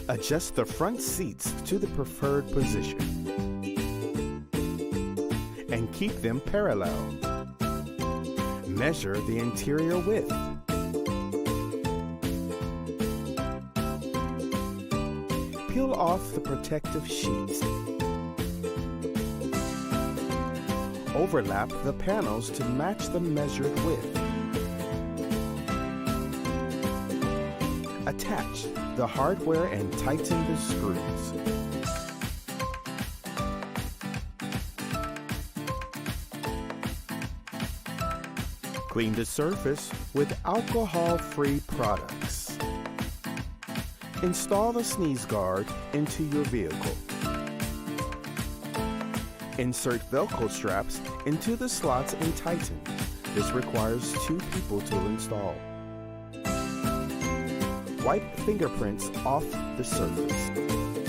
Adjust the front seats to the preferred position and keep them parallel. Measure the interior width. Peel off the protective sheets. Overlap the panels to match the measured width. Attach the hardware and tighten the screws. Clean the surface with alcohol-free products. Install the sneeze guard into your vehicle. Insert Velcro straps into the slots and tighten. This requires 2 people to install. Wipe fingerprints off the surface.